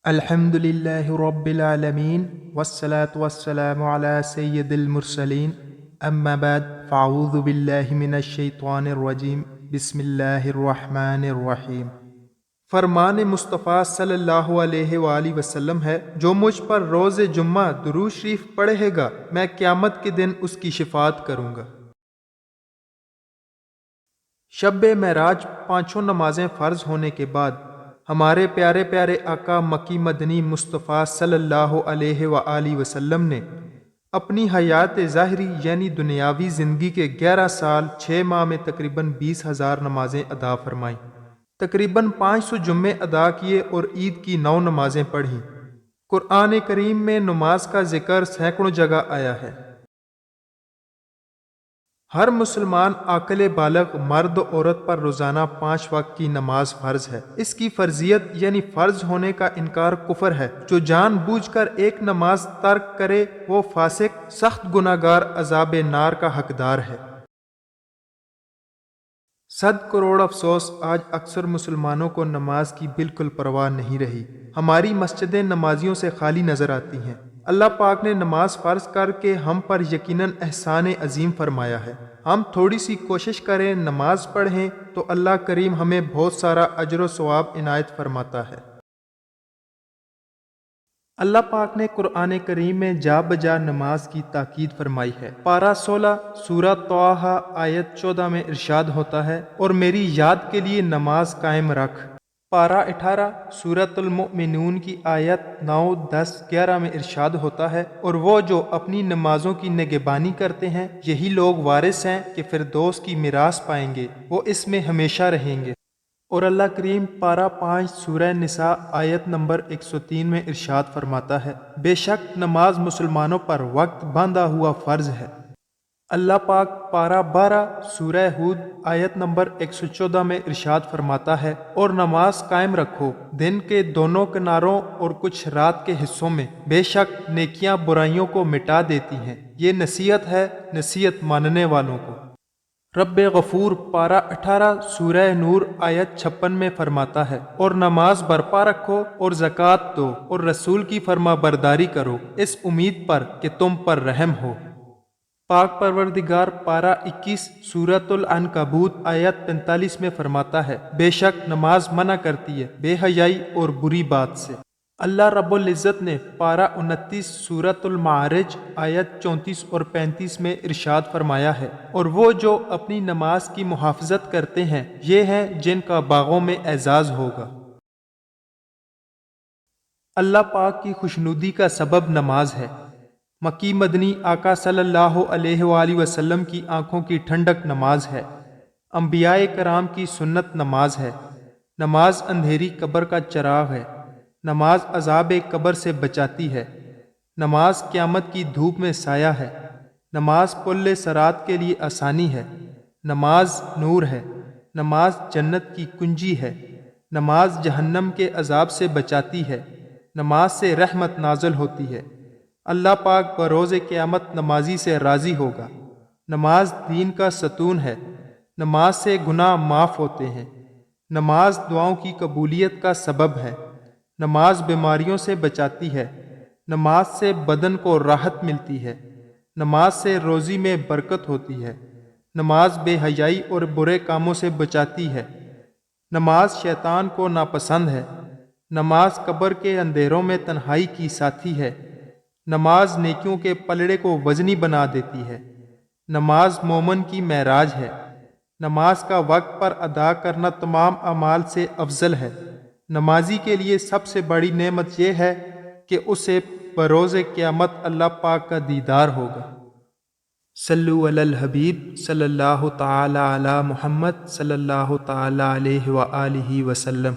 الحمد للہ رب العالمین والصلاة والسلام علی سید المرسلین اما بعد فاعوذ باللہ من الشیطان الرجیم بسم اللہ الرحمن الرحیم۔ فرمان مصطفیٰ صلی اللہ علیہ وآلہ وسلم ہے، جو مجھ پر روز جمعہ درود شریف پڑھے گا میں قیامت کے دن اس کی شفاعت کروں گا۔ شب معراج پانچوں نمازیں فرض ہونے کے بعد ہمارے پیارے پیارے آقا مکی مدنی مصطفیٰ صلی اللہ علیہ وآلہ وسلم نے اپنی حیات ظاہری یعنی دنیاوی زندگی کے 11 سال 6 ماہ میں تقریباً 20,000 نمازیں ادا فرمائیں، تقریباً 500 جمعے ادا کیے اور عید کی 9 نمازیں پڑھیں۔ قرآن کریم میں نماز کا ذکر سینکڑوں جگہ آیا ہے۔ ہر مسلمان عاقل بالغ مرد و عورت پر روزانہ 5 وقت کی نماز فرض ہے۔ اس کی فرضیت یعنی فرض ہونے کا انکار کفر ہے۔ جو جان بوجھ کر ایک نماز ترک کرے وہ فاسق، سخت گناہگار، عذاب نار کا حقدار ہے۔ 100 کروڑ افسوس، آج اکثر مسلمانوں کو نماز کی بالکل پرواہ نہیں رہی۔ ہماری مسجدیں نمازیوں سے خالی نظر آتی ہیں۔ اللہ پاک نے نماز فرض کر کے ہم پر یقیناً احسان عظیم فرمایا ہے۔ ہم تھوڑی سی کوشش کریں، نماز پڑھیں تو اللہ کریم ہمیں بہت سارا اجر و ثواب عنایت فرماتا ہے۔ اللہ پاک نے قرآن کریم میں جا بجا نماز کی تاکید فرمائی ہے۔ پارہ 16 سورہ طٰہٰ آیت 14 میں ارشاد ہوتا ہے، اور میری یاد کے لیے نماز قائم رکھ۔ پارہ 18 سورۃ المؤمنون کی آیت 9، 10، 11 میں ارشاد ہوتا ہے، اور وہ جو اپنی نمازوں کی نگہبانی کرتے ہیں یہی لوگ وارث ہیں کہ فردوس کی میراث پائیں گے، وہ اس میں ہمیشہ رہیں گے۔ اور اللہ کریم پارہ 5 سورہ نساء آیت نمبر 103 میں ارشاد فرماتا ہے، بے شک نماز مسلمانوں پر وقت باندھا ہوا فرض ہے۔ اللہ پاک پارہ 12 سورہ ہود آیت نمبر 114 میں ارشاد فرماتا ہے، اور نماز قائم رکھو دن کے دونوں کناروں اور کچھ رات کے حصوں میں، بے شک نیکیاں برائیوں کو مٹا دیتی ہیں، یہ نصیحت ہے نصیحت ماننے والوں کو۔ رب غفور پارہ 18 سورہ نور آیت 56 میں فرماتا ہے، اور نماز برپا رکھو اور زکوٰۃ دو اور رسول کی فرما برداری کرو، اس امید پر کہ تم پر رحم ہو۔ پاک پروردگار پارہ 21 سورۃ العنکبوت آیت 45 میں فرماتا ہے، بے شک نماز منع کرتی ہے بے حیائی اور بری بات سے۔ اللہ رب العزت نے پارہ 29 سورۃ المعارج آیت 34 اور 35 میں ارشاد فرمایا ہے، اور وہ جو اپنی نماز کی محافظت کرتے ہیں یہ ہیں جن کا باغوں میں اعزاز ہوگا۔ اللہ پاک کی خوشنودی کا سبب نماز ہے۔ مکی مدنی آقا صلی اللہ علیہ وآلہ وسلم کی آنکھوں کی ٹھنڈک نماز ہے۔ انبیاء کرام کی سنت نماز ہے۔ نماز اندھیری قبر کا چراغ ہے۔ نماز عذاب قبر سے بچاتی ہے۔ نماز قیامت کی دھوپ میں سایہ ہے۔ نماز پل صراط کے لیے آسانی ہے۔ نماز نور ہے۔ نماز جنت کی کنجی ہے۔ نماز جہنم کے عذاب سے بچاتی ہے۔ نماز سے رحمت نازل ہوتی ہے۔ اللہ پاک بروز قیامت نمازی سے راضی ہوگا۔ نماز دین کا ستون ہے۔ نماز سے گناہ معاف ہوتے ہیں۔ نماز دعاؤں کی قبولیت کا سبب ہے۔ نماز بیماریوں سے بچاتی ہے۔ نماز سے بدن کو راحت ملتی ہے۔ نماز سے روزی میں برکت ہوتی ہے۔ نماز بے حیائی اور برے کاموں سے بچاتی ہے۔ نماز شیطان کو ناپسند ہے۔ نماز قبر کے اندھیروں میں تنہائی کی ساتھی ہے۔ نماز نیکیوں کے پلڑے کو وزنی بنا دیتی ہے۔ نماز مومن کی معراج ہے۔ نماز کا وقت پر ادا کرنا تمام اعمال سے افضل ہے۔ نمازی کے لیے سب سے بڑی نعمت یہ ہے کہ اسے بروز قیامت اللہ پاک کا دیدار ہوگا۔ صلو علی الحبیب صلی اللہ تعالی علی محمد صلی اللہ تعالی علیہ وآلہ وسلم۔